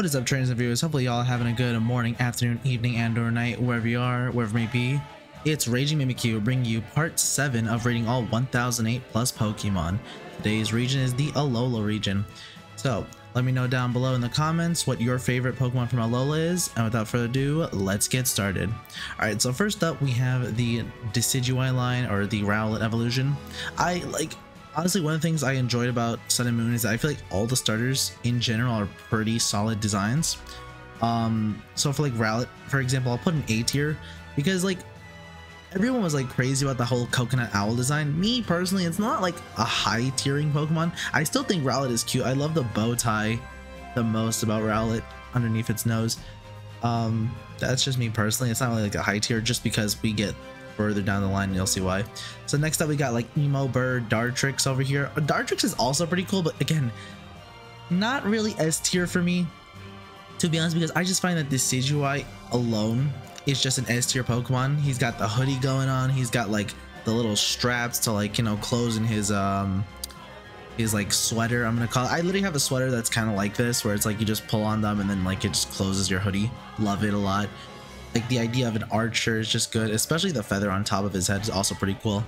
What is up, trainers and viewers? Hopefully y'all having a good morning, afternoon, evening, and or night, wherever you are, wherever it may be. It's Raging Mimikyu bringing you part 7 of rating all 1008 plus Pokemon. Today's region is the Alola region. So let me know down below in the comments what your favorite Pokemon from Alola is, and without further ado, let's get started. Alright, so first up we have the Decidueye line, or the Rowlet evolution. Honestly, one of the things I enjoyed about Sun and Moon is that I feel like all the starters in general are pretty solid designs. So for like Rowlet, for example, I'll put an A tier because like everyone was like crazy about the whole coconut owl design. Me personally, it's not like a high tiering Pokemon. I still think Rowlet is cute. I love the bow tie the most about Rowlet underneath its nose. That's just me personally. It's not really like a high tier just because we get further down the line and you'll see why. So next up we got like Emo Bird Dartrix over here. Dartrix is also pretty cool, but again, not really S tier for me, to be honest, because I just find that Decidueye alone is just an S tier Pokemon. He's got the hoodie going on, he's got like the little straps to like, you know, close in his like sweater, I'm gonna call it. I literally have a sweater that's kind of like this, where it's like you just pull on them and then like it just closes your hoodie. Love it a lot. Like the idea of an archer is just good, especially the feather on top of his head is also pretty cool.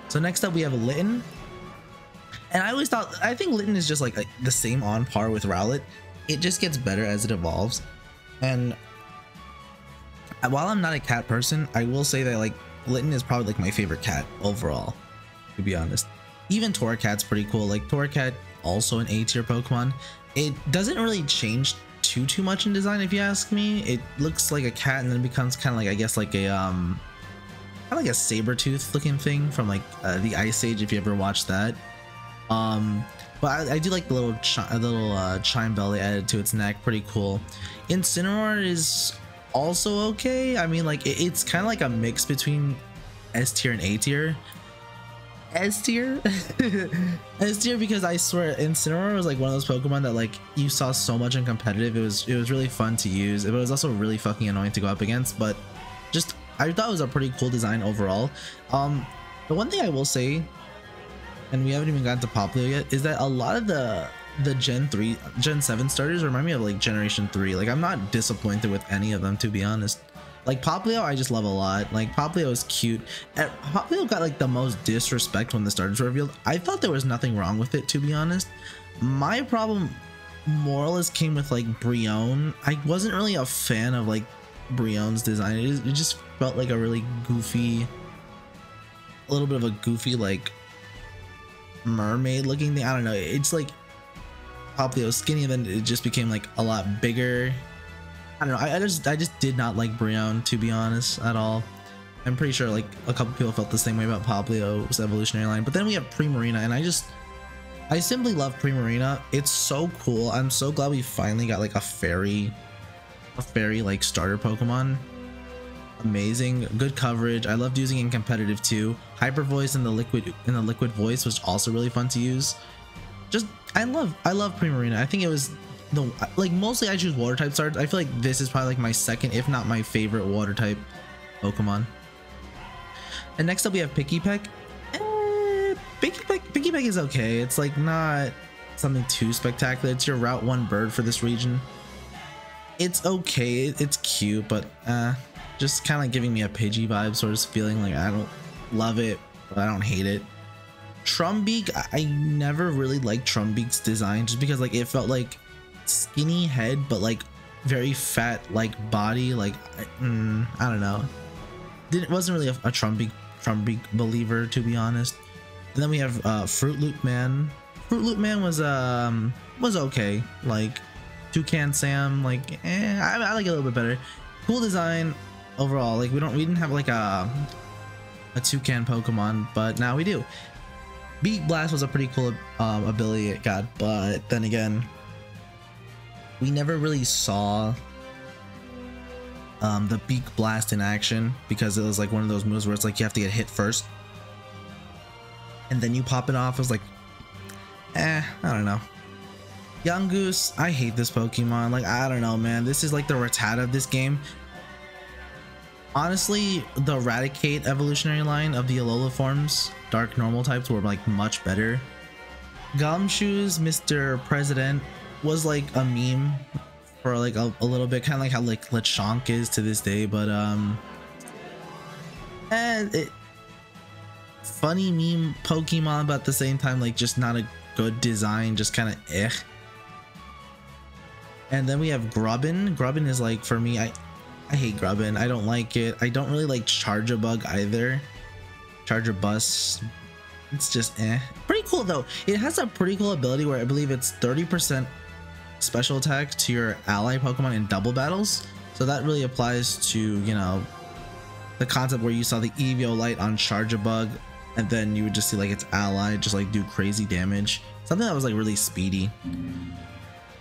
So next up we have Litten, and I think Litten is just like the same on par with Rowlet. It just gets better as it evolves. And while I'm not a cat person, I will say that like Litten is probably like my favorite cat overall, to be honest. Even Torracat's pretty cool. Like Torracat, also an A tier Pokemon. It doesn't really change too much in design, if you ask me. It looks like a cat and then it becomes kind of like, I guess, like a kind of like a saber-tooth looking thing from like the Ice Age, if you ever watched that. But I do like the little chime bell they added to its neck. Pretty cool. Incineroar is also okay. I mean, like it's kind of like a mix between S tier and A tier. S tier S tier because I swear Incineroar was like one of those Pokemon that like you saw so much in competitive. It was really fun to use. It was also really fucking annoying to go up against, but just I thought it was a pretty cool design overall. The one thing I will say, and we haven't even gotten to Popplio yet, is that a lot of the Gen 7 starters remind me of like Generation 3. Like I'm not disappointed with any of them, to be honest. Like Popplio, I just love a lot. Like Popplio is cute. And Popplio got like the most disrespect when the starters were revealed. I thought there was nothing wrong with it, to be honest. My problem more or less came with like Brionne. I wasn't really a fan of like Brionne's design. It just felt like a really goofy, a little bit of a goofy like mermaid looking thing. I don't know. It's like Popplio skinny, and then it just became like a lot bigger. I don't know. I just did not like Brionne, to be honest, at all. I'm pretty sure like a couple people felt the same way about Popplio's evolutionary line. But then we have Primarina, and I simply love Primarina. It's so cool. I'm so glad we finally got like a fairy like starter Pokemon. Amazing, good coverage. I loved using it in competitive too. Hyper Voice in the liquid voice was also really fun to use. Just I love Primarina. I think it was mostly I choose water type starters. I feel like this is probably like my second, if not my favorite, water type Pokemon. And next up we have Pikipek. Pikipek is okay. It's like not something too spectacular. It's your Route 1 bird for this region. It's okay. It's cute, but just kind of giving me a Pidgey vibe sort of feeling. Like I don't love it, but I don't hate it. Trumbeak, I never really liked Trumbeak's design just because like it felt like skinny head but like very fat like body. Like I don't know, wasn't really a Trumbeak believer, to be honest. And then we have Fruit Loop Man. Fruit Loop Man was okay. Like Toucan Sam, like I like it a little bit better. Cool design overall. Like we didn't have like a toucan Pokemon, but now we do. Beak Blast was a pretty cool ability it got, but then again, we never really saw the Beak Blast in action because it was like one of those moves where it's like you have to get hit first and then you pop it off. It was like, I don't know. Yungoos, I hate this Pokemon. Like, I don't know, man. This is like the Rattata of this game. Honestly, the Eradicate evolutionary line of the Alola forms, dark normal types, were like much better. Gumshoes Mr. President was like a meme for like a little bit, kind of like how like Lechonk is to this day. But funny meme Pokemon, but at the same time like just not a good design, just kind of eh. And then we have Grubbin. Grubbin is like, for me, I hate Grubbin. I don't like it. I don't really like Charjabug either. Charjabus, it's just eh. Pretty cool though. It has a pretty cool ability where I believe it's 30% special attack to your ally Pokemon in double battles. So that really applies to, you know, the concept where you saw the Eviolite on Charjabug, and then you would just see like its ally just like do crazy damage. Something that was like really speedy.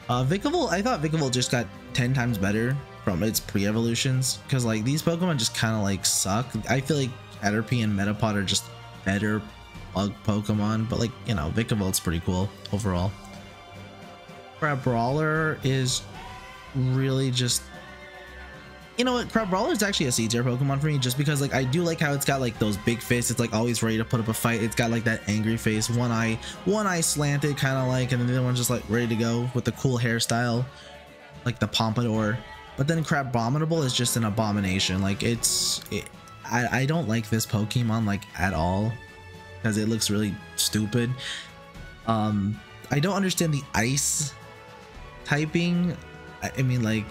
Vikavolt, I thought Vikavolt just got 10 times better from its pre-evolutions, because like these Pokemon just kind of like suck. I feel like Caterpie and Metapod are just better bug Pokemon, but like, you know, Vikavolt's pretty cool overall. Crabrawler is really just, you know what, Crabrawler is actually a C tier Pokemon for me, just because like I do like how it's got like those big fists. It's like always ready to put up a fight. It's got like that angry face, one eye slanted kind of like, and then the other one's just like ready to go with the cool hairstyle, like the pompadour. But then Crabominable is just an abomination. Like I don't like this Pokemon like at all, because it looks really stupid. I don't understand the ice typing. I mean, like,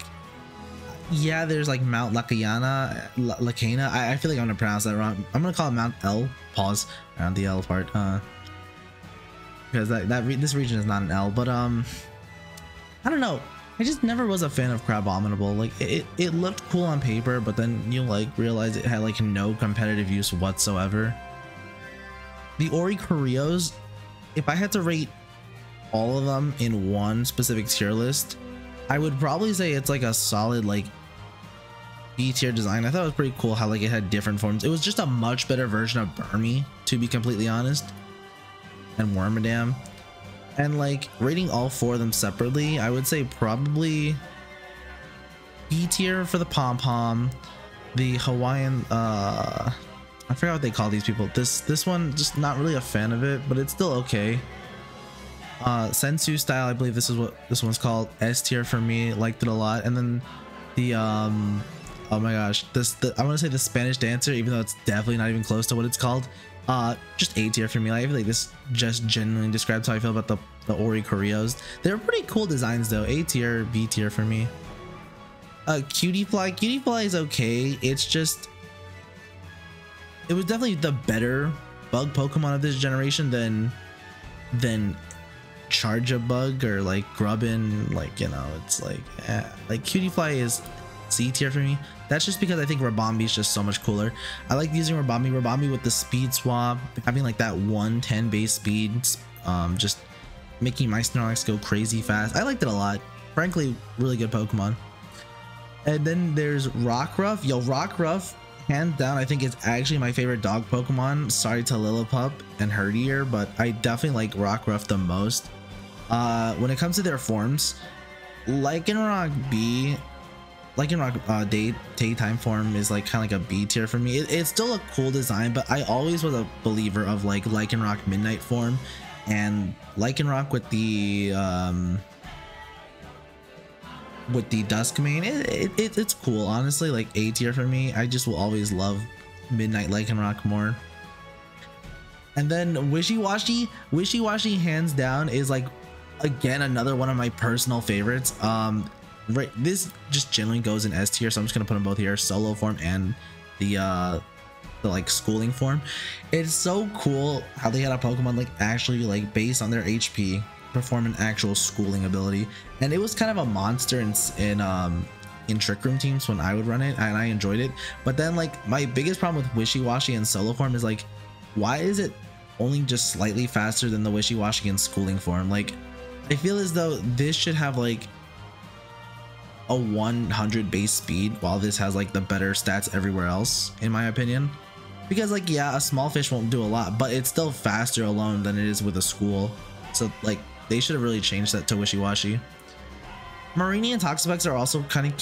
yeah, there's like Mount Lacana. I feel like I'm gonna pronounce that wrong. I'm gonna call it Mount L. Pause around the L part, because this region is not an L. But I don't know. I just never was a fan of Crabominable. Like it looked cool on paper, but then you like realize it had like no competitive use whatsoever. The Oricoreos, if I had to rate all of them in one specific tier list, I would probably say it's like a solid like B tier design. I thought it was pretty cool how like it had different forms. It was just a much better version of Burmy, to be completely honest, and Wormadam. And like rating all four of them separately, I would say probably B tier for the Pom-Pom, the Hawaiian, I forgot what they call these people. This one, just not really a fan of it, but it's still okay. Sensu style, I believe this is what this one's called, S tier for me. Liked it a lot. And then the oh my gosh, I want to say the Spanish Dancer, even though it's definitely not even close to what it's called. Just A tier for me. I feel like this just genuinely describes how I feel about the Oricoreos. They're pretty cool designs though. A tier, B tier for me. Cutiefly is okay. It's just, it was definitely the better bug Pokemon of this generation than Charjabug or like Grubbin. Like, you know, it's like like Cutiefly is C tier for me. That's just because I think Rabombi is just so much cooler. I like using Rabombi with the speed swap, having like that 110 base speed, just making my Snorlax go crazy fast. I liked it a lot. Frankly, really good Pokemon. And then there's Rockruff. Yo, Rockruff, hands down, I think it's actually my favorite dog Pokemon. Sorry to Lillipup and Herdier, but I definitely like Rockruff the most. When it comes to their forms, Lycanroc daytime form is like kind of like a B tier for me. It's still a cool design, but I always was a believer of like Lycanroc midnight form, and Lycanroc with the Duskmane. It's cool, honestly. Like A tier for me. I just will always love midnight Lycanroc more. And then Wishy-Washy hands down is like, again, another one of my personal favorites. Right, this just generally goes in S tier, so I'm just gonna put them both here: solo form and the like schooling form. It's so cool how they had a Pokemon like actually like based on their HP perform an actual schooling ability, and it was kind of a monster in Trick Room teams when I would run it, and I enjoyed it. But then like my biggest problem with Wishy-Washy and solo form is like, why is it only just slightly faster than the Wishy-Washy in schooling form? Like, I feel as though this should have like a 100 base speed, while this has like the better stats everywhere else, in my opinion. Because like, yeah, a small fish won't do a lot, but it's still faster alone than it is with a school. So like, they should have really changed that to Wishy-Washy. Marini and Toxapex are also kind of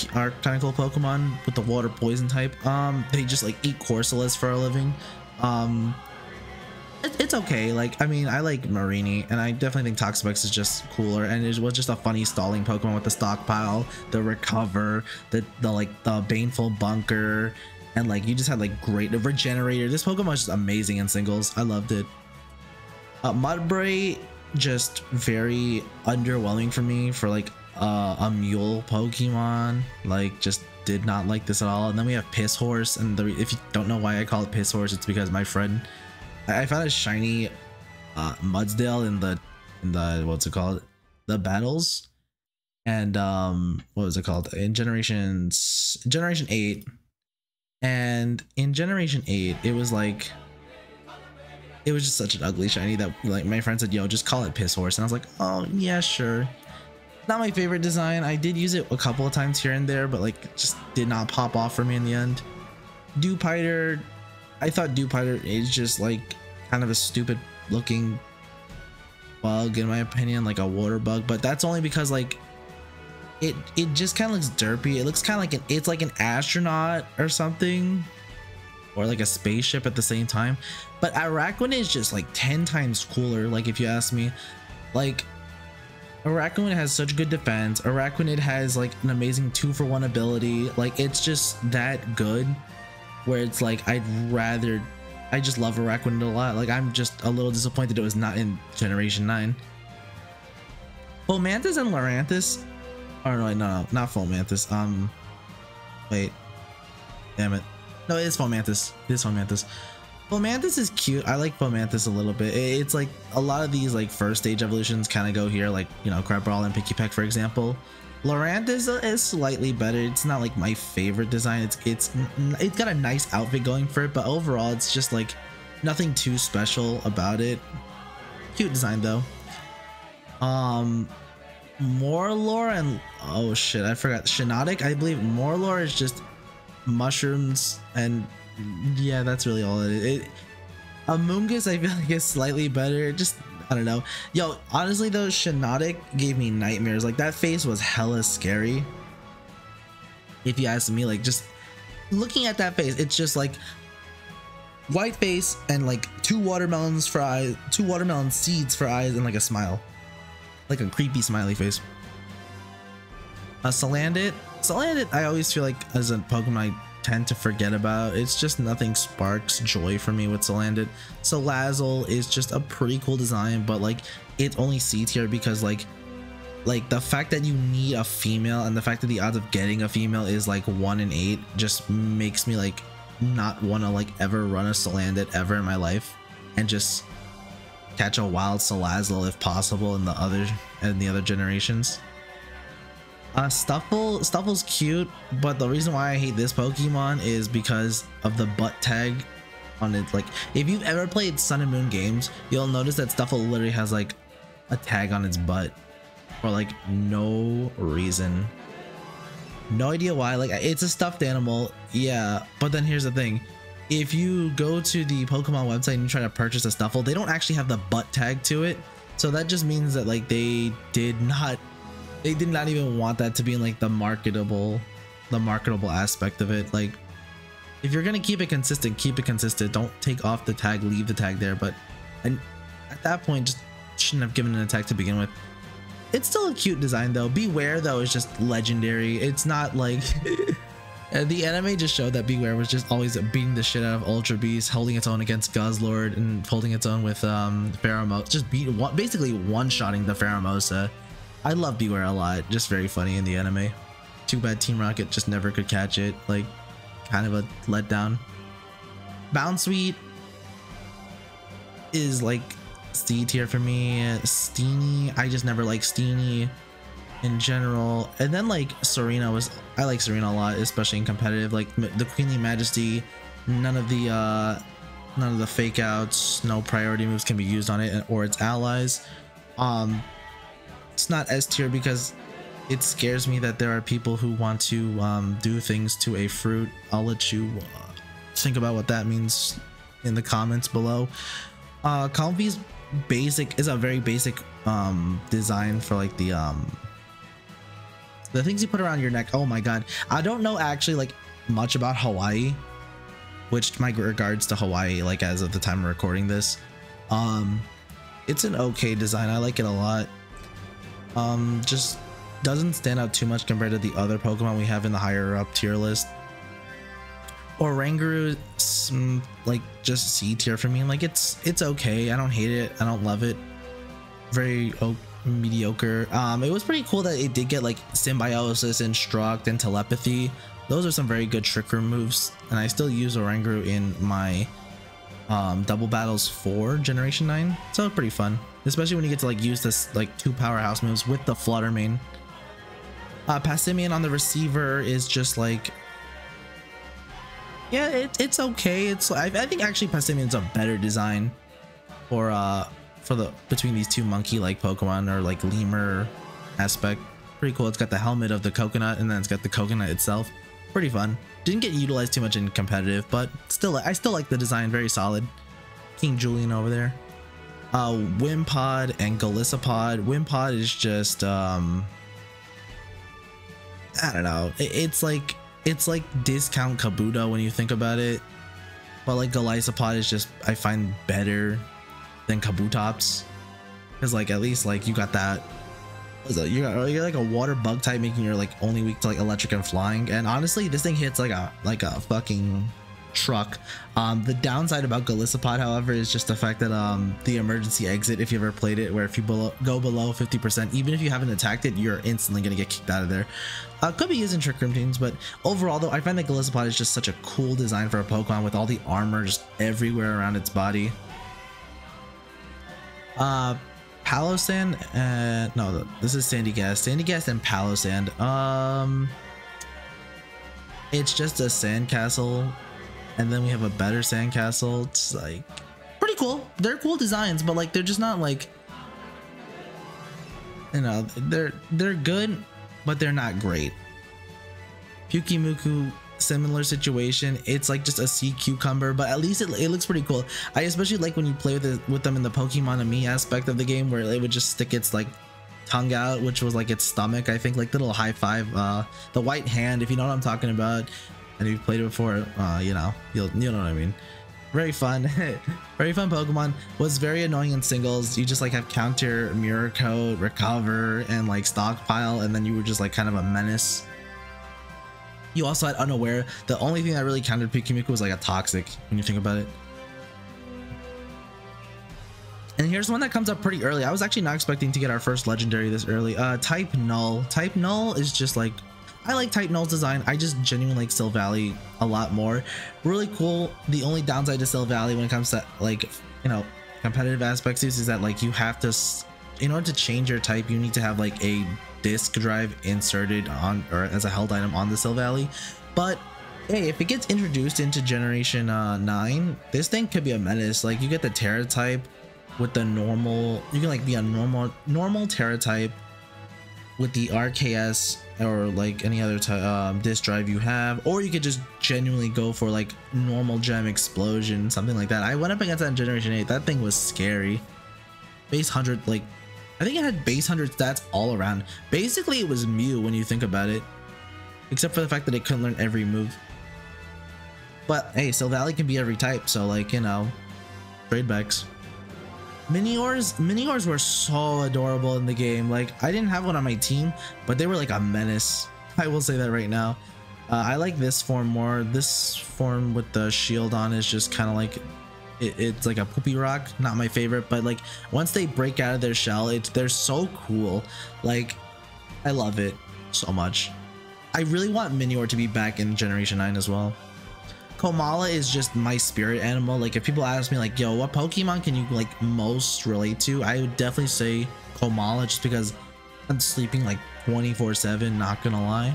cool Pokemon with the water poison type. They just like eat Corsolas for a living. It's okay. Like, I mean, I like Marini, and I definitely think Toxapex is just cooler, and it was just a funny stalling Pokemon with the stockpile, the recover, the like the baneful bunker, and like you just had like great the regenerator. This Pokemon was just amazing in singles. I loved it. Mudbray, just very underwhelming for me for like a mule Pokemon. Like, just did not like this at all. And then we have Piss Horse, and if you don't know why I call it Piss Horse, it's because my friend, I found a shiny Mudsdale in the what's it called, the battles, and what was it called in generation 8, and in generation 8 it was just such an ugly shiny that like my friend said, yo, just call it Piss Horse, and I was like, oh yeah, sure. Not my favorite design. I did use it a couple of times here and there, but like just did not pop off for me in the end. Dewpider, I thought Dewpider is just like kind of a stupid looking bug in my opinion, like a water bug, but that's only because like it just kind of looks derpy. It looks kind of like it's like an astronaut or something, or like a spaceship at the same time. But Araquanid is just like 10 times cooler, like if you ask me. Like, Araquanid has such good defense. Araquanid has like an amazing 2-for-1 ability. Like, it's just that good where it's like I just love Araquanid a lot. Like, I'm just a little disappointed it was not in generation 9. Fomantis and Lurantis, or no, not Fomantis. Wait, damn it. No, it is Fomantis. It is Fomantis. Fomantis is cute. I like Fomantis a little bit. It's like a lot of these like first stage evolutions kind of go here, like, you know, Crabrawler and Pikipek, for example. Lurantis is slightly better. It's not like my favorite design. It's got a nice outfit going for it, but overall it's just like nothing too special about it. Cute design though. Morlor and oh shit, I forgot. Shiinotic, I believe Morlor is just mushrooms, and yeah, that's really all it is. Amoonguss, I feel like is slightly better. Just, I don't know. Yo, honestly though, Shiinotic gave me nightmares. Like, that face was hella scary. If you ask me, like, just looking at that face, it's just like white face and like 2 watermelons for eyes, 2 watermelon seeds for eyes, and like a smile, like a creepy smiley face. Salandit, I always feel like as a Pokemon I tend to forget about. It's just nothing sparks joy for me with Salandit. Salazzle is just a pretty cool design, but like it's only C tier because like the fact that you need a female and the fact that the odds of getting a female is like 1 in 8 just makes me like not want to like ever run a Salandit ever in my life, and just catch a wild Salazzle if possible in the other generations. Stuffle's cute, but the reason why I hate this Pokemon is because of the butt tag on it. Like, if you've ever played Sun and Moon games, you'll notice that Stuffle literally has like a tag on its butt for like no reason. No idea why. Like, it's a stuffed animal, yeah, but then here's the thing. If you go to the Pokemon website and you try to purchase a Stuffle, they don't actually have the butt tag to it. So that just means that like they did not even want that to be in like the marketable aspect of it. Like, if you're gonna keep it consistent, keep it consistent. Don't take off the tag, leave the tag there. But and at that point, just shouldn't have given an attack to begin with. It's still a cute design though. Beware though is just legendary. It's not like the anime just showed that Beware was just always beating the shit out of Ultra Beast, holding its own against Guzzlord, and holding its own with Pheromosa. Just basically one-shotting the Pheromosa. I love Beware a lot. Just very funny in the anime. Too bad Team Rocket just never could catch it. Like, kind of a letdown. Bounsweet is like C tier for me. Steenie, I just never liked Steenie in general. And then like Serena I like Serena a lot, especially in competitive. Like the Queenly Majesty, none of the fake outs, no priority moves can be used on it or its allies. It's not S tier because it scares me that there are people who want to do things to a fruit. I'll let you think about what that means in the comments below. Comfy's basic is a very basic design for like the things you put around your neck. Oh my god, I don't know actually like much about Hawaii, which my regards to Hawaii, like as of the time of recording this. Um, it's an okay design. I like it a lot. Just doesn't stand out too much compared to the other Pokemon we have in the higher up tier list. Oranguru, like just C tier for me. Like it's okay. I don't hate it. I don't love it. Very mediocre. It was pretty cool that it did get like Symbiosis, Instruct, and Telepathy. Those are some very good Trick Room moves, and I still use Oranguru in my double battles for Generation 9. So pretty fun, especially when you get to like use this like 2 powerhouse moves with the Flutter Mane. Passimian on the receiver is just like, yeah, it's okay. It's I think actually Passimian's a better design for the between these two monkey like Pokemon, or like lemur aspect. Pretty cool. It's got the helmet of the coconut, and then it's got the coconut itself. Pretty fun. Didn't get utilized too much in competitive, but still I still like the design. Very solid. King Julian over there. Wimpod and Golisopod. Wimpod is just I don't know. It's like discount Kabuto when you think about it, but like Golisopod is just, I find, better than Kabutops, because like at least like you got that, you're like a water bug type, making you're like only weak to like electric and flying, and honestly this thing hits like a fucking truck. The downside about Golisopod, however, is just the fact that the emergency exit, if you ever played it, where if you go below 50%, even if you haven't attacked it, you're instantly gonna get kicked out of there. Could be used in Trick Room teams, but overall though, I find that Golisopod is just such a cool design for a Pokemon, with all the armor just everywhere around its body. Palosand, no, this is Sandygast and Palosand. It's just a sandcastle, and then we have a better sandcastle. It's like pretty cool. They're cool designs, but like they're just not like, you know, they're good, but they're not great. Pyukimuku, similar situation. It's like just a sea cucumber, but at least it looks pretty cool. I especially like when you play with them in the Pokemon and Me aspect of the game, where it would just stick its like tongue out, which was like its stomach, I think, like the little high five, the white hand, if you know what I'm talking about, and if you've played it before, you know what I mean. Very fun. Very fun Pokemon. Was very annoying in singles. You just like have counter, mirror coat, recover, and like stockpile, and then you were just like kind of a menace. You also had Unaware. The only thing that really countered Pyukimuku was like a toxic, when you think about it. And here's one that comes up pretty early. I was actually not expecting to get our first legendary this early. Type Null. Type Null is just like, I like Type Null's design. I just genuinely like Silvally a lot more. Really cool. The only downside to Silvally when it comes to like, you know, competitive aspects is that like you have to, in order to change your type, you need to have like a disc drive inserted on, or as a held item on the Silvally. But hey, if it gets introduced into Generation 9, this thing could be a menace. Like you get the Terra type with the normal, you can like be a normal Terra type with the RKS or like any other disc drive you have, or you could just genuinely go for like normal gem explosion, something like that. I went up against that in Generation 8. That thing was scary. Base 100, like I think it had base 100 stats all around. Basically it was Mew when you think about it, except for the fact that it couldn't learn every move. But hey, Silvally can be every type, so like, you know, trade backs. Miniors were so adorable in the game. Like I didn't have one on my team, but they were like a menace. I will say that right now. I like this form more. This form with the shield on is just kind of like, it's like a poopy rock. Not my favorite, but like once they break out of their shell, they're so cool. Like I love it so much. I really want Minior to be back in Generation 9 as well. Komala is just my spirit animal. Like if people ask me like, yo, what Pokemon can you like most relate to, I would definitely say Komala, just because I'm sleeping like 24/7, not gonna lie.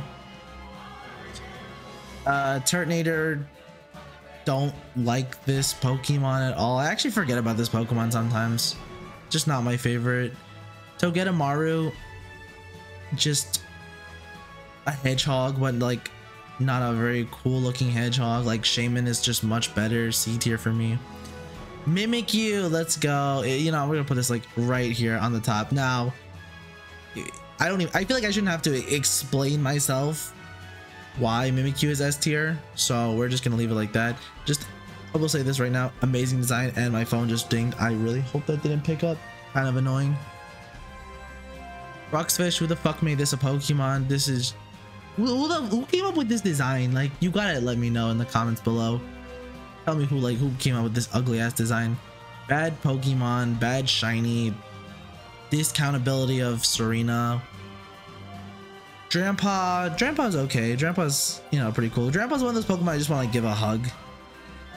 Turtonator, don't like this Pokemon at all. I actually forget about this Pokemon sometimes. Just not my favorite. Togedemaru, just a hedgehog, but like not a very cool looking hedgehog. Like Shaman is just much better. C tier for me. Mimikyu, let's go. You know, we're gonna put this like right here on the top. Now I feel like I shouldn't have to explain myself why Mimikyu is S tier, so we're just gonna leave it like that. Just I will say this right now, amazing design, and my phone just dinged. I really hope that didn't pick up. Kind of annoying. Roxfish, who the fuck made this a Pokemon? This is who came up with this design? Like, you gotta let me know in the comments below. Tell me who came up with this ugly ass design. Bad Pokemon, bad shiny, discountability of Serena. Drampa's okay. Drampa's, you know, pretty cool. Drampa's one of those Pokemon I just want to like give a hug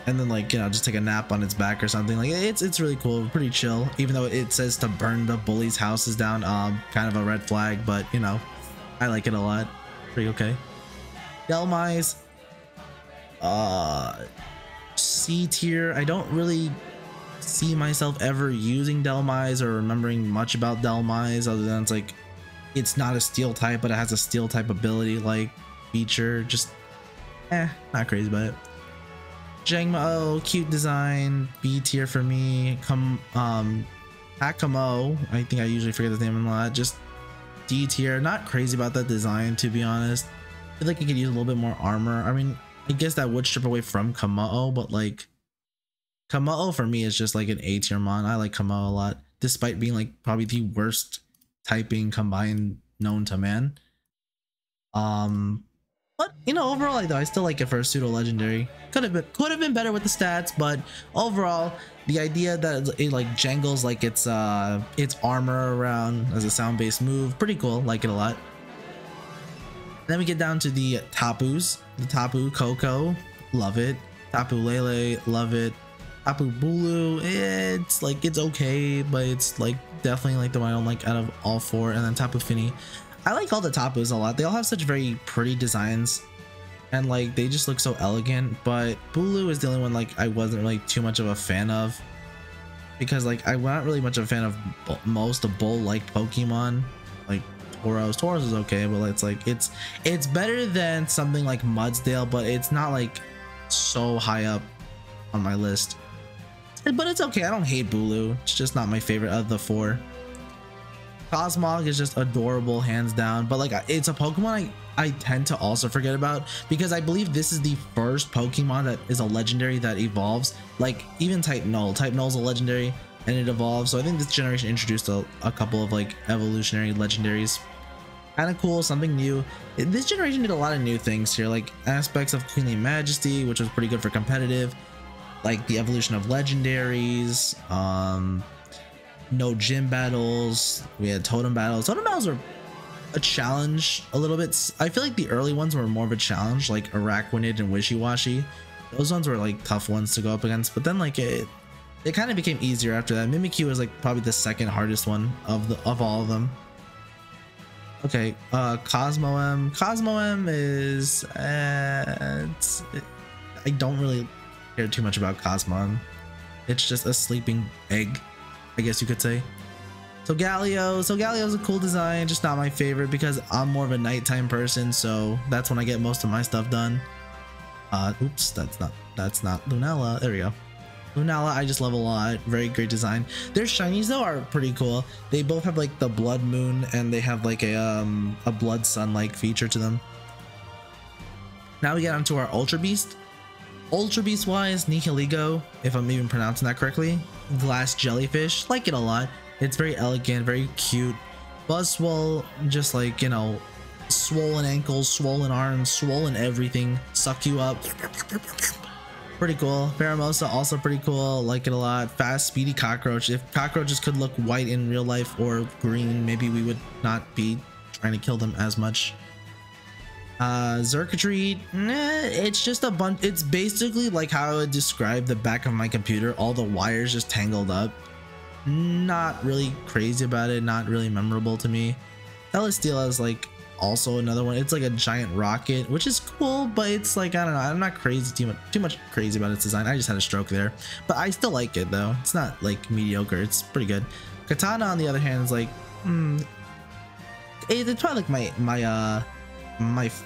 and then, like, you know, just take a nap on its back or something. Like, it's really cool, pretty chill, even though it says to burn the bullies' houses down. Kind of a red flag, but you know, I like it a lot. Pretty okay. Delmise, C tier. I don't really see myself ever using Delmise or remembering much about Delmise other than it's not a steel type, but it has a steel type ability like feature. Just not crazy about it. Jangmo, cute design, B tier for me. Hakamo, I think I usually forget the name a lot. Just D tier. Not crazy about that design, to be honest. I feel like it could use a little bit more armor. I mean, I guess that would strip away from Kamao, but like Kamao for me is just like an A tier mon. I like Kamao a lot, despite being like probably the worst typing combined known to man. But you know, overall, I still like it for a pseudo legendary. Could have been better with the stats, but overall, the idea that it like jangles like its armor around as a sound-based move, pretty cool. Like it a lot. Then we get down to the Tapus. The Tapu Koko, love it. Tapu Lele, love it. Tapu Bulu, it's okay, but it's like definitely like the one I don't like out of all four. And then Tapu Fini. I like all the Tapus a lot. They all have such very pretty designs and like they just look so elegant, but Bulu is the only one like I wasn't really too much of a fan of, because like I'm not really much of a fan of most of bull like Pokemon. Like Tauros is okay, but it's better than something like Mudsdale, but it's not like so high up on my list. But it's okay. I don't hate Bulu. It's just not my favorite of the four. Cosmog is just adorable, hands down, but like it's a Pokemon I tend to also forget about, because I believe this is the first Pokemon that is a legendary that evolves. Like even Type Null is a legendary and it evolves, so I think this generation introduced a couple of like evolutionary legendaries. Kind of cool, something new. This generation did a lot of new things here, like aspects of Queenly Majesty, which was pretty good for competitive, like the evolution of legendaries, no gym battles, we had totem battles. Totem battles are a challenge a little bit. I feel like the early ones were more of a challenge, like Araquanid and Wishy-Washy. Those ones were like tough ones to go up against, but then like it kind of became easier after that. Mimikyu was like probably the second hardest one of all of them. Okay, Cosmo-M is I don't really care too much about Cosmo-M. It's just a sleeping egg, I guess you could say. So Galio's a cool design, just not my favorite because I'm more of a nighttime person, so that's when I get most of my stuff done. Oops, that's not Lunala. There we go. Lunala I just love a lot. Very great design. Their shinies though are pretty cool. They both have like the blood moon and they have like a blood sun like feature to them. Now we get onto our Ultra Beast. Ultra Beast wise, Nihiligo, if I'm even pronouncing that correctly. Glass jellyfish, like it a lot. It's very elegant, very cute. Buzzwole, just like, you know, swollen ankles, swollen arms, swollen everything, suck you up. Pretty cool. Pheromosa, also pretty cool, like it a lot. Fast, speedy cockroach. If cockroaches could look white in real life or green, maybe we would not be trying to kill them as much. Xurkitree, it's just a bunch. It's basically like how I would describe the back of my computer, all the wires just tangled up. Not really crazy about it, not really memorable to me. Celesteela is like also another one. It's like a giant rocket, which is cool, but it's like, I don't know, I'm not crazy too much crazy about its design. I just had a stroke there, but I still like it though. It's not like mediocre, it's pretty good. Katana on the other hand is like it's probably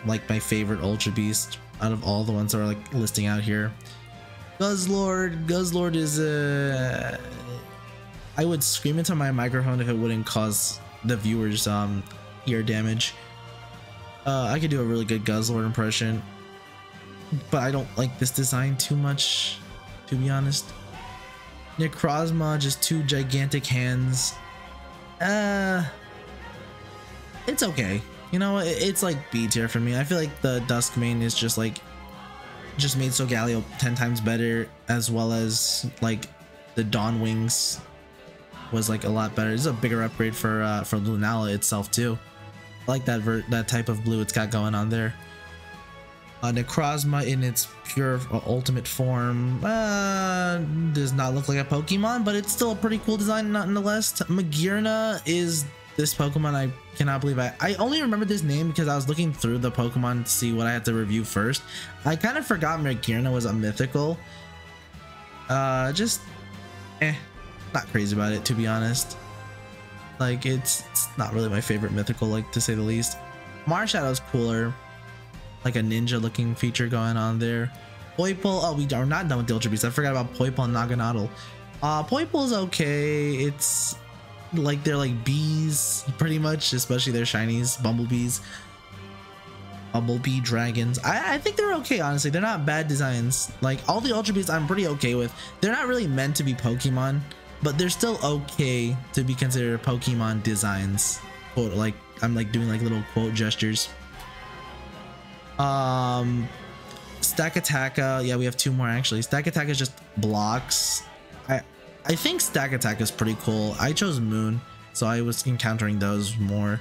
like my favorite Ultra Beast out of all the ones that are like listing out here. Guzzlord is I would scream into my microphone if it wouldn't cause the viewers ear damage. I could do a really good Guzzlord impression, but I don't like this design too much to be honest. Necrozma, just two gigantic hands. It's okay. You know, it's like B tier for me. I feel like the Duskmane is just like made Solgaleo 10 times better, as well as like the Dawn Wings was like a lot better. This is a bigger upgrade for Lunala itself too. I like that type of blue it's got going on there. Necrozma in its pure ultimate form does not look like a Pokemon, but it's still a pretty cool design nonetheless. Magearna is this Pokemon I cannot believe I only remember this name because I was looking through the Pokemon to see what I had to review first. I kind of forgot Magearna was a mythical. Just not crazy about it, to be honest. Like it's not really my favorite mythical, like, to say the least. Marshallow's cooler, like a ninja looking feature going on there. Poipole, oh, we are not done with the Ultra Beasts. I forgot about Poipole and Naganadel. Poipole's okay. It's like they're like bees pretty much, especially their shinies, bumblebees, bumblebee dragons. I think they're okay, honestly. They're not bad designs. Like all the Ultra Beasts I'm pretty okay with. They're not really meant to be Pokemon, but they're still okay to be considered Pokemon designs. Quote, like I'm like doing like little quote gestures. Stakataka, yeah, we have two more actually. Stakataka is just blocks. I think Stakataka is pretty cool. I chose Moon, so I was encountering those more.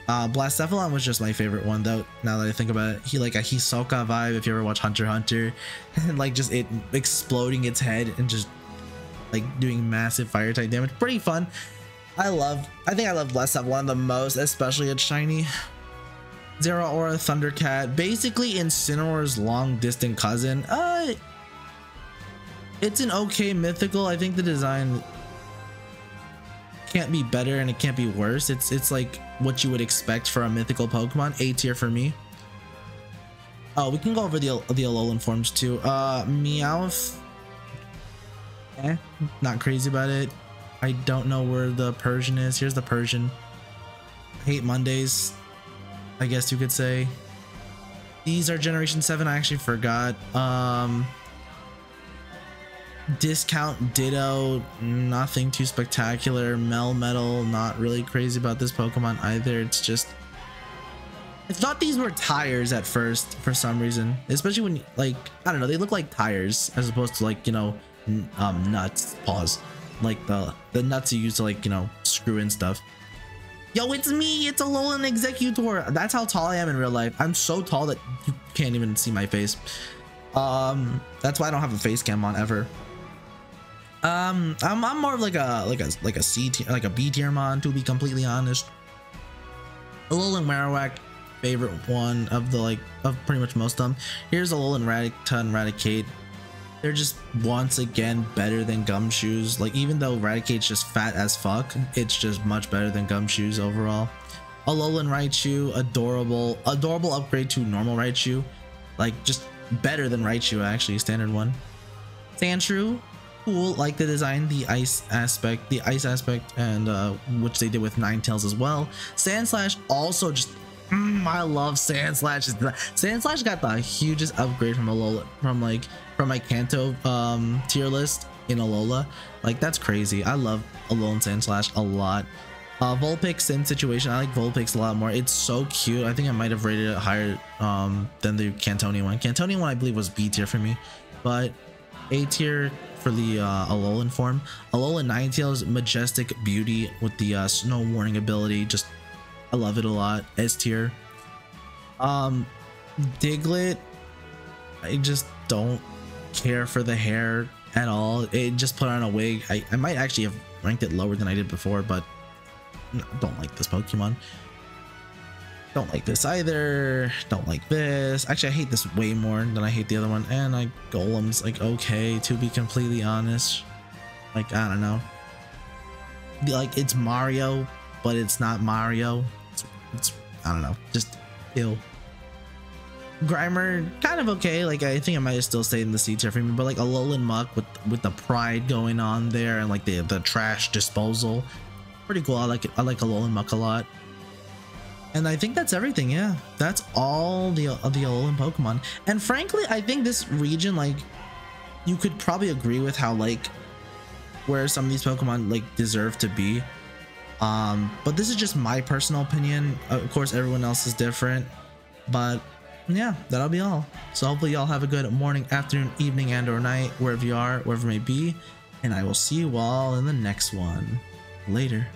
Blacephalon was just my favorite one though, now that I think about it. He like a Hisoka vibe if you ever watch Hunter x Hunter, and like just it exploding its head and just like doing massive fire type damage. Pretty fun. I think I love Blacephalon the most, especially at shiny. Zeraora Thundercat, basically Incineroar's long distant cousin. It's an okay mythical. I think the design can't be better and it can't be worse. It's like what you would expect for a mythical Pokemon. A tier for me. Oh, we can go over the Alolan forms too. Meowth, not crazy about it. I don't know where the Persian is. Here's the Persian. Hate Mondays, I guess you could say. These are Generation 7. I actually forgot. Discount Ditto, nothing too spectacular. Melmetal, not really crazy about this Pokemon either. It's just, I thought these were tires at first for some reason, especially when, like, I don't know, they look like tires as opposed to, like, you know, nuts. Pause. Like the nuts you use to, like, you know, screw in stuff. Yo, it's me, it's Alolan Executor. That's how tall I am in real life. I'm so tall that you can't even see my face. That's why I don't have a face cam on ever. I'm more of like a C tier, like a B tier mon, to be completely honest. Alolan Marowak, favorite one of the, like, of pretty much most of them. Here's Alolan Rattata and Raticate. They're just once again better than Gumshoes. Like, even though Raticate's just fat as fuck, it's just much better than Gumshoes overall. Alolan Raichu, adorable upgrade to normal Raichu. Like, just better than Raichu actually, standard one. Sandshrew, cool, like the design, the ice aspect, and which they did with Ninetales as well. Sandslash also just, I love Sandslash. Sandslash got the hugest upgrade from Alola, from my Kanto tier list in Alola. Like, that's crazy. I love Alolan Sandslash a lot. Vulpix, same situation. I like Vulpix a lot more. It's so cute. I think I might have rated it higher than the Cantonian one. Cantonian one I believe was B tier for me, but A tier for the Alolan form. Alolan Ninetales, majestic beauty with the snow warning ability. Just, I love it a lot. S tier. Diglett, I just don't care for the hair at all. It just put on a wig. I might actually have ranked it lower than I did before, but no, don't like this Pokemon. Don't like this either. Don't like this. Actually, I hate this way more than I hate the other one. And Golem's like okay, to be completely honest. Like, I don't know. Like, it's Mario, but it's not Mario. It's I don't know. Just ew. Grimer, kind of okay. Like, I think I might have still stayed in the C tier for me, but like Alolan Muck with the pride going on there and like the trash disposal, pretty cool. I like it. I like Alolan Muck a lot. And I think that's everything. Yeah, that's all the Alolan Pokemon. And frankly, I think this region, like, you could probably agree with how like where some of these Pokemon like deserve to be. But this is just my personal opinion. Of course, everyone else is different, but yeah, that'll be all. So hopefully y'all have a good morning, afternoon, evening, and or night, wherever you are, wherever it may be, and I will see you all in the next one. Later.